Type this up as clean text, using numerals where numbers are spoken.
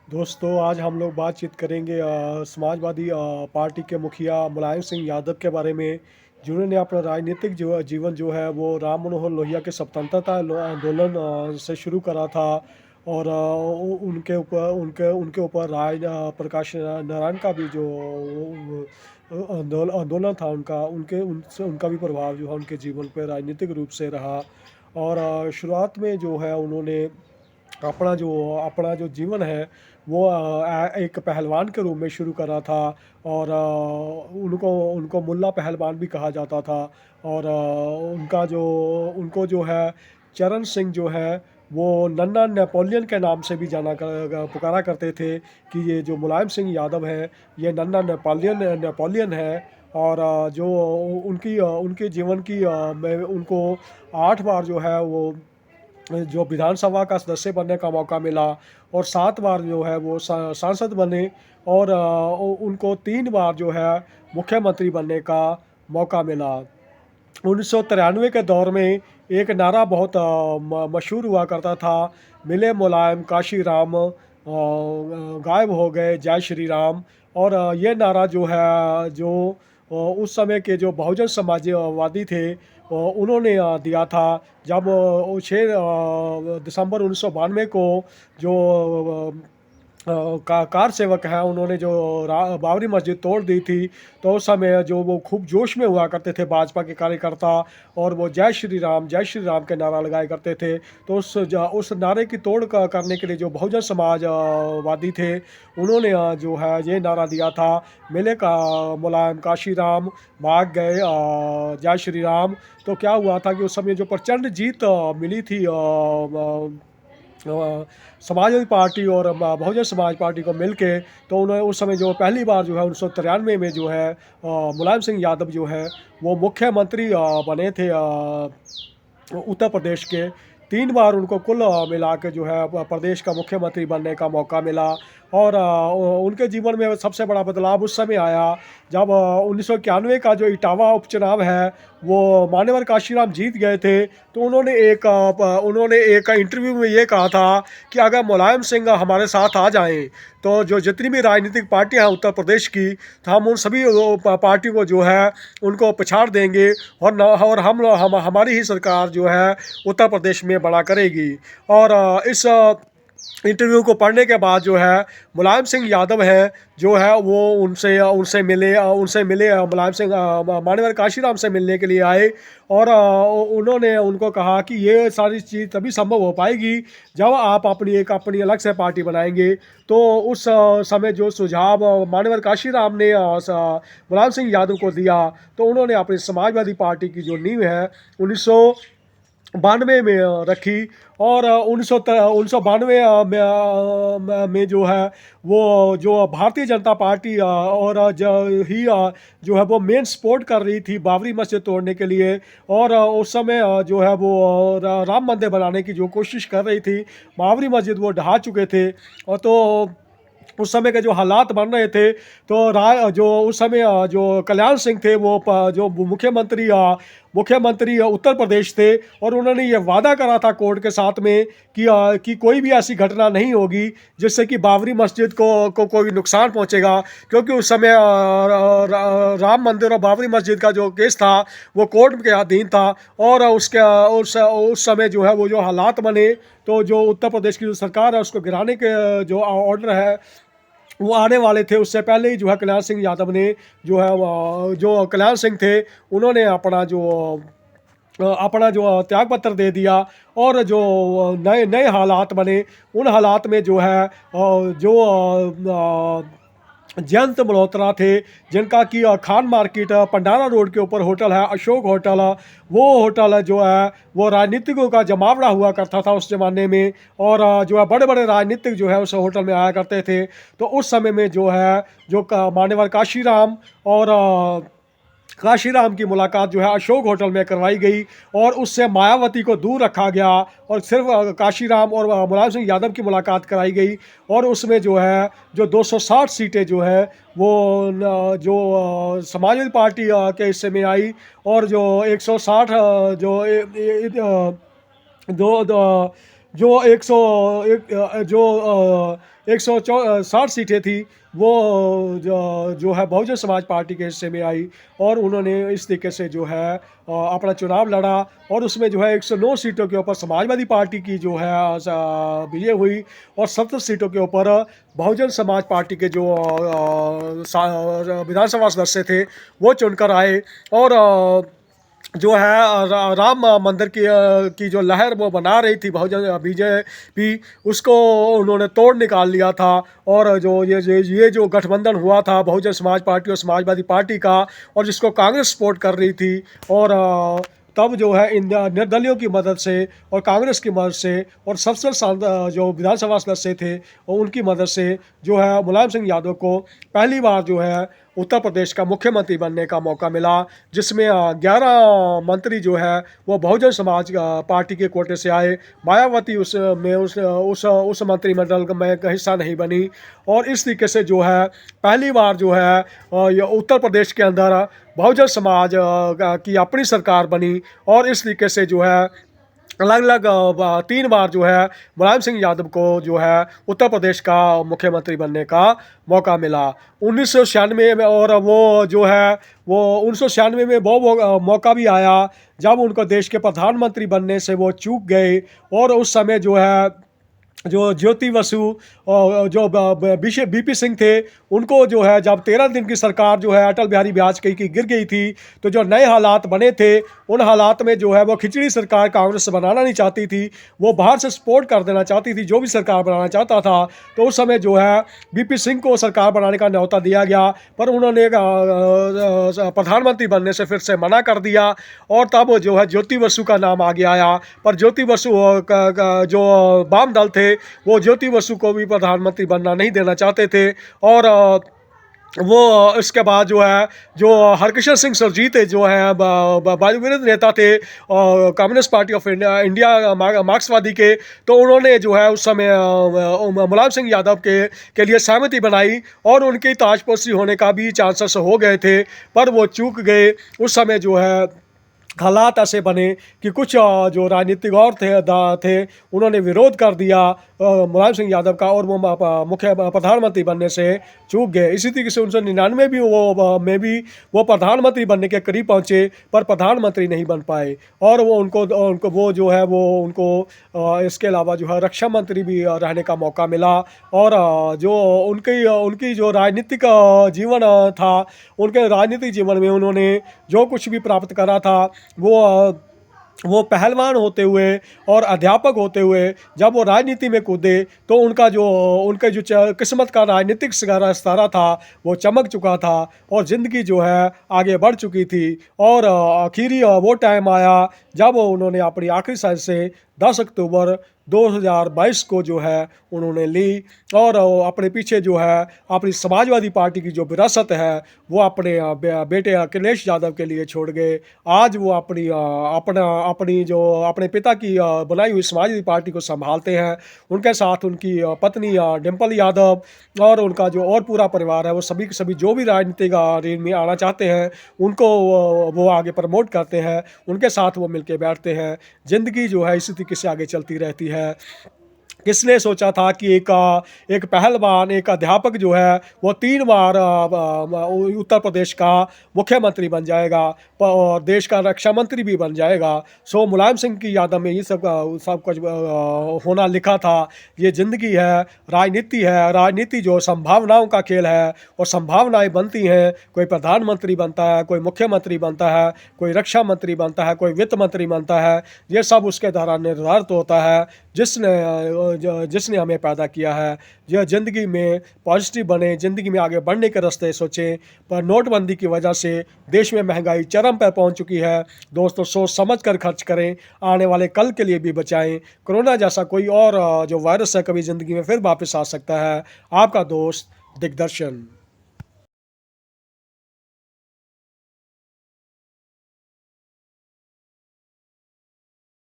दोस्तों आज हम लोग बातचीत करेंगे समाजवादी पार्टी के मुखिया मुलायम सिंह यादव के बारे में, जिन्होंने अपना राजनीतिक जो जीवन जो है वो राम मनोहर लोहिया के स्वतंत्रता आंदोलन से शुरू करा था। और उनके ऊपर उनके उनके ऊपर प्रकाश नारायण का भी जो आंदोलन था उनका उनके उनसे उनका भी प्रभाव जो है उनके जीवन पर राजनीतिक रूप से रहा। और शुरुआत में जो है उन्होंने अपना जो जीवन है वो एक पहलवान के रूप में शुरू करा था। और उनको उनको मुल्ला पहलवान भी कहा जाता था। और उनको जो है चरण सिंह जो है वो नन्ना नेपोलियन के नाम से भी पुकारा करते थे कि ये जो मुलायम सिंह यादव है ये नन्ना नेपोलियन है। और जो उनके जीवन की में उनको 8 बार जो है वो जो विधानसभा का सदस्य बनने का मौका मिला, और 7 बार जो है वो सांसद बने। और उनको 3 बार जो है मुख्यमंत्री बनने का मौका मिला। 1993 के दौर में एक नारा बहुत मशहूर हुआ करता था, मिले मुलायम काशी राम, गायब हो गए जय श्री राम। और ये नारा जो है उस समय के जो बहुजन समाजवादी थे उन्होंने दिया था। जब 6 दिसंबर 1992 को जो कार सेवक हैं उन्होंने जो बाबरी मस्जिद तोड़ दी थी, तो उस समय जो वो खूब जोश में हुआ करते थे भाजपा के कार्यकर्ता, और वो जय श्री राम के नारा लगाया करते थे। तो उस नारे की तोड़ करने के लिए जो बहुजन समाज वादी थे उन्होंने जो है ये नारा दिया था, मिले का मुलायम काशी राम, भाग गए जय श्री राम। तो क्या हुआ था कि उस समय जो प्रचंड जीत मिली थी समाजवादी पार्टी और बहुजन समाज पार्टी को मिलके, तो उन्होंने उस समय जो पहली बार जो है 1993 में जो है मुलायम सिंह यादव जो है वो मुख्यमंत्री बने थे उत्तर प्रदेश के। 3 बार उनको कुल मिला के जो है प्रदेश का मुख्यमंत्री बनने का मौका मिला। और उनके जीवन में सबसे बड़ा बदलाव उस समय आया जब 1991 का जो इटावा उपचुनाव है वो मान्यवर काशीराम जीत गए थे। तो उन्होंने एक इंटरव्यू में ये कहा था कि अगर मुलायम सिंह हमारे साथ आ जाएं तो जो जितनी भी राजनीतिक पार्टियां हैं उत्तर प्रदेश की, तो हम उन सभी पार्टी को जो है उनको पछाड़ देंगे, और हम हमारी ही सरकार जो है उत्तर प्रदेश में बड़ा करेगी। और इस इंटरव्यू को पढ़ने के बाद जो है मुलायम सिंह यादव है जो है वो उनसे मिले मुलायम सिंह मान्यवर काशीराम से मिलने के लिए आए। और उन्होंने उनको कहा कि ये सारी चीज़ तभी संभव हो पाएगी जब आप अपनी अलग से पार्टी बनाएंगे। तो उस समय जो सुझाव मान्यवर काशीराम ने मुलायम सिंह यादव को दिया, तो उन्होंने अपनी समाजवादी पार्टी की जो नींव है 1992 में रखी। और 1992 में जो है वो जो भारतीय जनता पार्टी जो है वो मेन सपोर्ट कर रही थी बाबरी मस्जिद तोड़ने के लिए। और उस समय जो है वो राम मंदिर बनाने की जो कोशिश कर रही थी, बाबरी मस्जिद वो ढहा चुके थे। और तो उस समय के जो हालात बन रहे थे, तो जो उस समय जो कल्याण सिंह थे वो जो मुख्यमंत्री उत्तर प्रदेश थे, और उन्होंने ये वादा करा था कोर्ट के साथ में कि कोई भी ऐसी घटना नहीं होगी जिससे कि बाबरी मस्जिद को कोई नुकसान पहुंचेगा। क्योंकि उस समय राम मंदिर और बाबरी मस्जिद का जो केस था वो कोर्ट के अधीन था। और उस समय जो है वो जो हालात बने, तो जो उत्तर प्रदेश की जो सरकार है उसको गिराने के जो ऑर्डर है वो आने वाले थे। उससे पहले ही जो है कल्याण सिंह यादव ने जो है जो कल्याण सिंह थे उन्होंने अपना जो त्याग पत्र दे दिया। और जो नए नए हालात बने उन हालात में जो है जो जयंत मल्होत्रा थे, जिनका कि खान मार्केट पंडारा रोड के ऊपर होटल है अशोक होटल, वो होटल जो है वो राजनीतिकों का जमावड़ा हुआ करता था उस ज़माने में। और जो है बड़े बड़े राजनीतिक जो है उस होटल में आया करते थे। तो उस समय में जो है जो मान्यवर काशीराम और काशीराम की मुलाकात जो है अशोक होटल में करवाई गई, और उससे मायावती को दूर रखा गया और सिर्फ काशीराम और मुलायम सिंह यादव की मुलाकात कराई गई। और उसमें जो है जो 260 सीटें जो है वो जो समाजवादी पार्टी के हिस्से में आई, और जो 160 जो दो जो 160 सीटें थी वो जो है बहुजन समाज पार्टी के हिस्से में आई, और उन्होंने इस तरीके से जो है अपना चुनाव लड़ा, और उसमें जो है 109 सीटों के ऊपर समाजवादी पार्टी की जो है विजय हुई, और 70 सीटों के ऊपर बहुजन समाज पार्टी के जो विधानसभा सदस्य थे वो चुनकर आए। और जो है राम मंदिर की जो लहर वो बना रही थी बहुजन बीजेपी, उसको उन्होंने तोड़ निकाल लिया था। और जो ये जो गठबंधन हुआ था बहुजन समाज पार्टी और समाजवादी पार्टी का, और जिसको कांग्रेस सपोर्ट कर रही थी, और तब जो है इन निर्दलियों की मदद से और कांग्रेस की मदद से और सबसे जो विधानसभा सदस्य थे और उनकी मदद से जो है मुलायम सिंह यादव को पहली बार जो है उत्तर प्रदेश का मुख्यमंत्री बनने का मौका मिला, जिसमें 11 मंत्री जो है वो बहुजन समाज पार्टी के कोटे से आए। मायावती उस मंत्रिमंडल में का हिस्सा नहीं बनी, और इस तरीके से जो है पहली बार जो है ये उत्तर प्रदेश के अंदर बहुजन समाज की अपनी सरकार बनी। और इस तरीके से जो है अलग अलग 3 बार जो है मुलायम सिंह यादव को जो है उत्तर प्रदेश का मुख्यमंत्री बनने का मौका मिला 1996 में। और वो जो है वो 1996 में वो मौका भी आया जब उनको देश के प्रधानमंत्री बनने से वो चूक गए। और उस समय जो है जो ज्योति बसु और जो बीपी सिंह थे, उनको जो है जब 13 दिन की सरकार जो है अटल बिहारी वाजपेयी की गिर गई थी, तो जो नए हालात बने थे उन हालात में जो है वो खिचड़ी सरकार कांग्रेस बनाना नहीं चाहती थी, वो बाहर से सपोर्ट कर देना चाहती थी जो भी सरकार बनाना चाहता था। तो उस समय जो है बीपी सिंह को सरकार बनाने का न्योता दिया गया, पर उन्होंने प्रधानमंत्री बनने से फिर से मना कर दिया, और तब जो है ज्योति बसु का नाम आगे आया। पर ज्योति बसु जो वाम दल थे वो ज्योति बसु को भी प्रधानमंत्री बनना नहीं देना चाहते थे। और वो इसके बाद जो है जो हरकिशन सिंह सुरजीत जो है विरोधी नेता थे कम्युनिस्ट पार्टी ऑफ इंडिया मार्क्सवादी के, तो उन्होंने जो है उस समय मुलायम सिंह यादव के लिए सहमति बनाई, और उनकी ताजपोशी होने का भी चांसेस हो गए थे, पर वो चूक गए। उस समय जो है हालात ऐसे बने कि कुछ जो राजनीतिक और थे उन्होंने विरोध कर दिया मुलायम सिंह यादव का, और वो मुख्य प्रधानमंत्री बनने से चूक गए। इसी तरीके से 1999 भी वो प्रधानमंत्री बनने के करीब पहुंचे, पर प्रधानमंत्री नहीं बन पाए। और वो उनको वो जो है वो उनको इसके अलावा जो है रक्षा मंत्री भी रहने का मौका मिला। और जो उनकी जो राजनीतिक जीवन था, उनके राजनीतिक जीवन में उन्होंने जो कुछ भी प्राप्त करा था वो पहलवान होते हुए और अध्यापक होते हुए जब वो राजनीति में कूदे, तो उनके जो किस्मत का राजनीतिक सितारा था वो चमक चुका था, और ज़िंदगी जो है आगे बढ़ चुकी थी। और आखिरी वो टाइम आया जब उन्होंने अपनी आखिरी सांस से 10 अक्टूबर 2022 को जो है उन्होंने ली, और अपने पीछे जो है अपनी समाजवादी पार्टी की जो विरासत है वो अपने बेटे अखिलेश यादव के लिए छोड़ गए। आज वो अपनी जो अपने पिता की बनाई हुई समाजवादी पार्टी को संभालते हैं। उनके साथ उनकी पत्नी डिम्पल यादव और उनका जो और पूरा परिवार है, वो सभी के सभी जो भी राजनीतिक अरेंज में आना चाहते हैं उनको वो आगे प्रमोट करते हैं, उनके साथ वो मिलके बैठते हैं। ज़िंदगी जो है इसी तरीके से आगे चलती रहती है। किसने सोचा था कि एक पहलवान, एक अध्यापक जो है वो 3 बार उत्तर प्रदेश का मुख्यमंत्री बन जाएगा और देश का रक्षा मंत्री भी बन जाएगा। सो मुलायम सिंह की यादों में ये सब कुछ होना लिखा था। ये ज़िंदगी है, राजनीति है। राजनीति जो संभावनाओं का खेल है, और संभावनाएं बनती हैं। कोई प्रधानमंत्री बनता है, कोई मुख्यमंत्री बनता है, कोई रक्षा मंत्री बनता है, कोई वित्त मंत्री बनता है। ये सब उसके द्वारा निर्धारित होता है जिसने हमें पैदा किया है। यह ज़िंदगी में पॉजिटिव बने, ज़िंदगी में आगे बढ़ने के रास्ते सोचें। पर नोटबंदी की वजह से देश में महंगाई चरम पर पहुंच चुकी है। दोस्तों, सोच समझ कर खर्च करें, आने वाले कल के लिए भी बचाएं। कोरोना जैसा कोई और जो वायरस है कभी ज़िंदगी में फिर वापस आ सकता है। आपका दोस्त दिग्दर्शन।